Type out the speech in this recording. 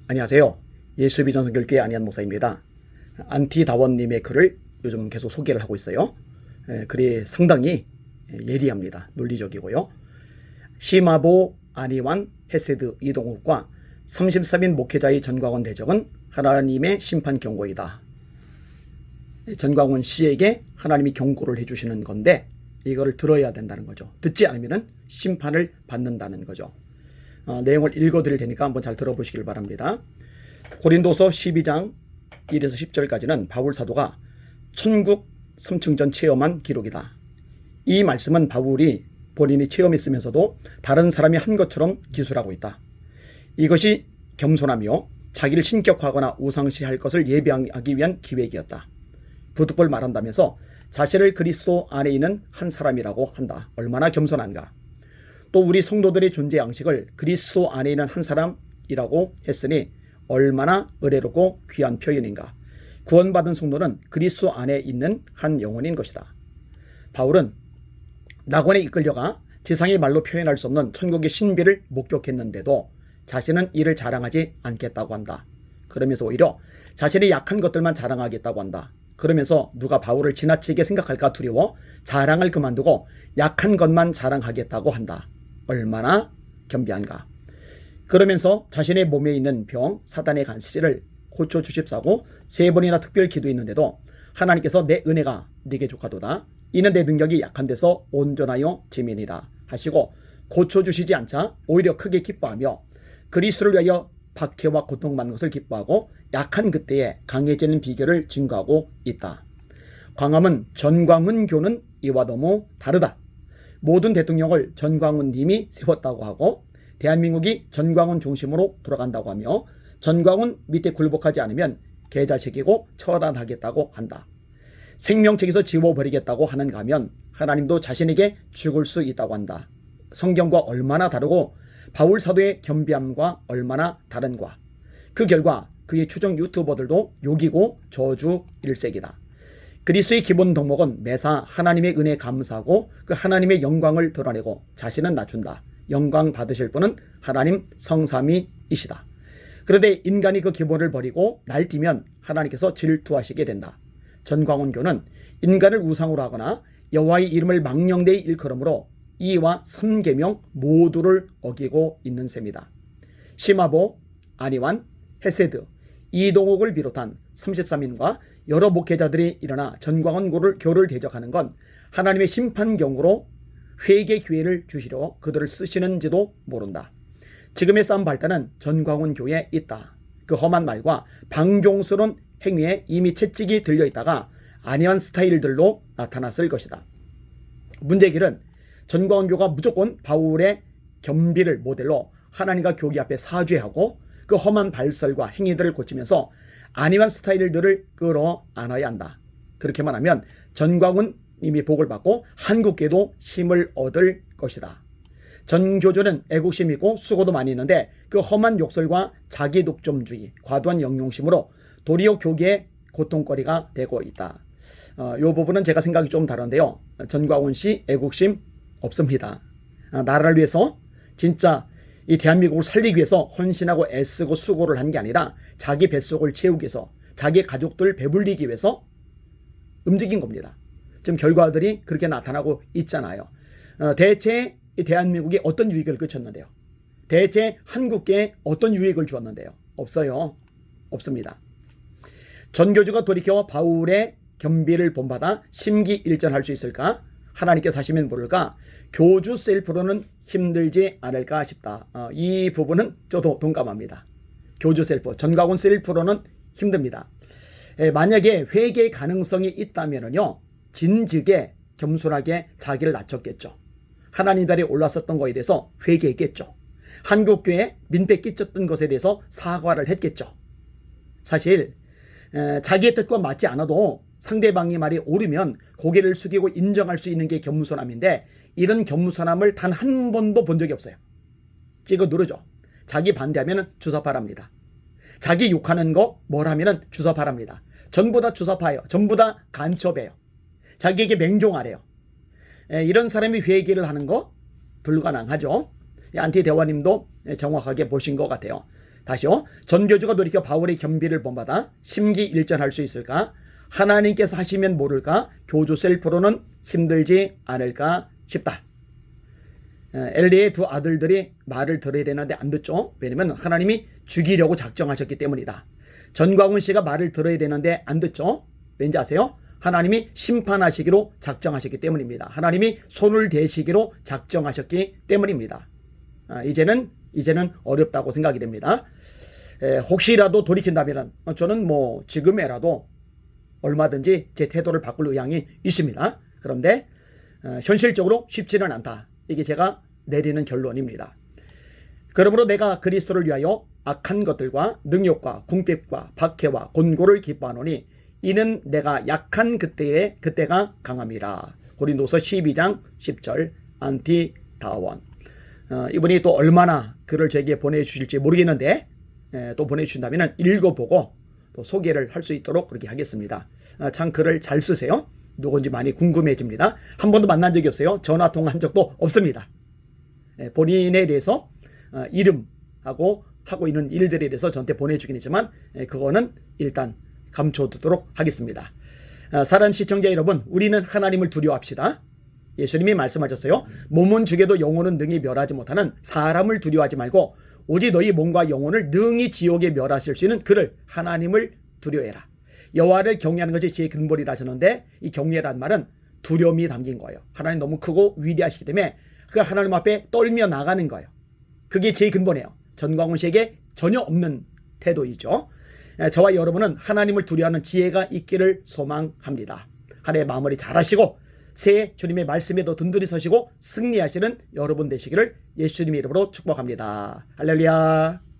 안녕하세요. 예수비전 선교교회 안희한 목사입니다. 안티다원님의 글을 요즘 계속 소개를 하고 있어요. 글이 상당히 예리합니다. 논리적이고요. 시마보, 안희완, 헤세드, 이동욱과 33인 목회자의 전광훈 대적은 하나님의 심판 경고이다. 전광훈 씨에게 하나님이 경고를 해주시는 건데 이거를 들어야 된다는 거죠. 듣지 않으면 심판을 받는다는 거죠. 내용을 읽어드릴 테니까 한번 잘 들어보시길 바랍니다. 고린도서 12장 1에서 10절까지는 바울 사도가 천국 3층전 체험한 기록이다. 이 말씀은 바울이 본인이 체험했으면서도 다른 사람이 한 것처럼 기술하고 있다. 이것이 겸손하며 자기를 신격화하거나 우상시할 것을 예비하기 위한 기획이었다. 부득불 말한다면서 자신을 그리스도 안에 있는 한 사람이라고 한다. 얼마나 겸손한가. 또 우리 성도들의 존재 양식을 그리스도 안에 있는 한 사람이라고 했으니 얼마나 의례롭고 귀한 표현인가. 구원받은 성도는 그리스도 안에 있는 한 영혼인 것이다. 바울은 낙원에 이끌려가 지상의 말로 표현할 수 없는 천국의 신비를 목격했는데도 자신은 이를 자랑하지 않겠다고 한다. 그러면서 오히려 자신의 약한 것들만 자랑하겠다고 한다. 그러면서 누가 바울을 지나치게 생각할까 두려워 자랑을 그만두고 약한 것만 자랑하겠다고 한다. 얼마나 겸비한가. 그러면서 자신의 몸에 있는 병, 사단의 간시를 고쳐주십사고 3번이나 특별 기도했는데도 하나님께서 내 은혜가 네게 족하도다. 이는 내 능력이 약한 데서 온전하여 지민이라 하시고 고쳐주시지 않자 오히려 크게 기뻐하며 그리스도를 위하여 박해와 고통받는 것을 기뻐하고 약한 그때에 강해지는 비결을 증거하고 있다. 광화문 전광훈 교는 이와 너무 다르다. 모든 대통령을 전광훈 님이 세웠다고 하고 대한민국이 전광훈 중심으로 돌아간다고 하며 전광훈 밑에 굴복하지 않으면 개자식이고 처단하겠다고 한다. 생명책에서 지워버리겠다고 하는가 하면 하나님도 자신에게 죽을 수 있다고 한다. 성경과 얼마나 다르고 바울 사도의 겸비함과 얼마나 다른가. 그 결과 그의 추정 유튜버들도 욕이고 저주 일색이다. 그리스도의 기본 덕목은 매사 하나님의 은혜에 감사하고 그 하나님의 영광을 드러내고 자신은 낮춘다. 영광 받으실 분은 하나님 성삼위이시다. 그런데 인간이 그 기본을 버리고 날뛰면 하나님께서 질투하시게 된다. 전광훈 교는 인간을 우상으로 하거나 여호와의 이름을 망령되이 일컬음으로 2와 3계명 모두를 어기고 있는 셈이다. 시마보, 안희완, 헤세드, 이동욱을 비롯한 33인과 여러 목회자들이 일어나 전광훈 교를 대적하는 건 하나님의 심판 경고로 회개 기회를 주시려 그들을 쓰시는지도 모른다. 지금의 싸움 발단은 전광훈 교에 있다. 그 험한 말과 방종스러운 행위에 이미 채찍이 들려있다가 안희완 스타일들로 나타났을 것이다. 문제길은 전광훈 교가 무조건 바울의 겸비를 모델로 하나님과 교기 앞에 사죄하고 그 험한 발설과 행위들을 고치면서 안희완 스타일들을 끌어안아야 한다. 그렇게만 하면 전광훈 님이 복을 받고 한국계도 힘을 얻을 것이다. 전교조는 애국심이 있고 수고도 많이 있는데 그 험한 욕설과 자기 독점주의, 과도한 영용심으로 도리어 교계의 고통거리가 되고 있다. 이 부분은 제가 생각이 좀 다른데요. 전광훈 씨 애국심 없습니다. 나라를 위해서 진짜 이 대한민국을 살리기 위해서 헌신하고 애쓰고 수고를 한 게 아니라 자기 뱃속을 채우기 위해서 자기 가족들 배불리기 위해서 움직인 겁니다. 지금 결과들이 그렇게 나타나고 있잖아요. 대체 이 대한민국이 어떤 유익을 그쳤는데요? 대체 한국계에 어떤 유익을 주었는데요? 없어요. 없습니다. 전교주가 돌이켜 바울의 겸비를 본받아 심기일전할 수 있을까? 하나님께서 하시면 모를까? 교주 셀프로는 힘들지 않을까 싶다. 이 부분은 저도 동감합니다. 교주 셀프, 전광훈 셀프로는 힘듭니다. 만약에 회개의 가능성이 있다면요, 진즉에 겸손하게 자기를 낮췄겠죠. 하나님 자리에 올랐었던 거에 대해서 회개했겠죠. 한국교회에 민폐 끼쳤던 것에 대해서 사과를 했겠죠. 사실 자기의 뜻과 맞지 않아도 상대방의 말이 옳으면 고개를 숙이고 인정할 수 있는 게 겸손함인데 이런 겸손함을 단 한 번도 본 적이 없어요. 찍어 누르죠. 자기 반대하면 주사파랍니다. 자기 욕하는 거 뭘 하면 주사파랍니다. 전부 다 주사파예요. 전부 다 간첩이에요. 자기에게 맹종하래요. 이런 사람이 회개를 하는 거 불가능하죠. 안티대화님도 정확하게 보신 것 같아요. 다시요. 전교주가 돌이켜 바울의 겸비를 본받아 심기일전할 수 있을까? 하나님께서 하시면 모를까? 교주 셀프로는 힘들지 않을까 싶다. 엘리의 두 아들들이 말을 들어야 되는데 안 듣죠. 왜냐하면 하나님이 죽이려고 작정하셨기 때문이다. 전광훈 씨가 말을 들어야 되는데 안 듣죠. 왠지 아세요? 하나님이 심판하시기로 작정하셨기 때문입니다. 하나님이 손을 대시기로 작정하셨기 때문입니다. 이제는 어렵다고 생각이 됩니다. 혹시라도 돌이킨다면 저는 지금에라도 얼마든지 제 태도를 바꿀 의향이 있습니다. 그런데 현실적으로 쉽지는 않다. 이게 제가 내리는 결론입니다. 그러므로 내가 그리스도를 위하여 악한 것들과 능욕과 궁핍과 박해와 곤고를 기뻐하노니 이는 내가 약한 그때가 강함이라. 고린도서 12장 10절 안티다원. 이분이 또 얼마나 글을 저에게 보내주실지 모르겠는데 또 보내주신다면 읽어보고 또 소개를 할 수 있도록 그렇게 하겠습니다. 참 글을 잘 쓰세요. 누군지 많이 궁금해집니다. 한 번도 만난 적이 없어요. 전화 통화한 적도 없습니다. 본인에 대해서 이름하고 하고 있는 일들에 대해서 저한테 보내주긴 했지만 그거는 일단 감춰두도록 하겠습니다. 사랑하는 시청자 여러분, 우리는 하나님을 두려워합시다. 예수님이 말씀하셨어요. 몸은 죽여도 영혼은 능히 멸하지 못하는 사람을 두려워하지 말고 오직 너희 몸과 영혼을 능히 지옥에 멸하실 수 있는 그를 하나님을 두려워해라. 여호와를 경외하는 것이 지혜의 근본이라 하셨는데 이 경외란 말은 두려움이 담긴 거예요. 하나님 너무 크고 위대하시기 때문에 그 하나님 앞에 떨며 나가는 거예요. 그게 제일 근본이에요. 전광훈 씨에게 전혀 없는 태도이죠. 저와 여러분은 하나님을 두려워하는 지혜가 있기를 소망합니다. 한 해 마무리 잘하시고 새해 주님의 말씀에 더 든든히 서시고 승리하시는 여러분 되시기를 예수님의 이름으로 축복합니다. 할렐루야.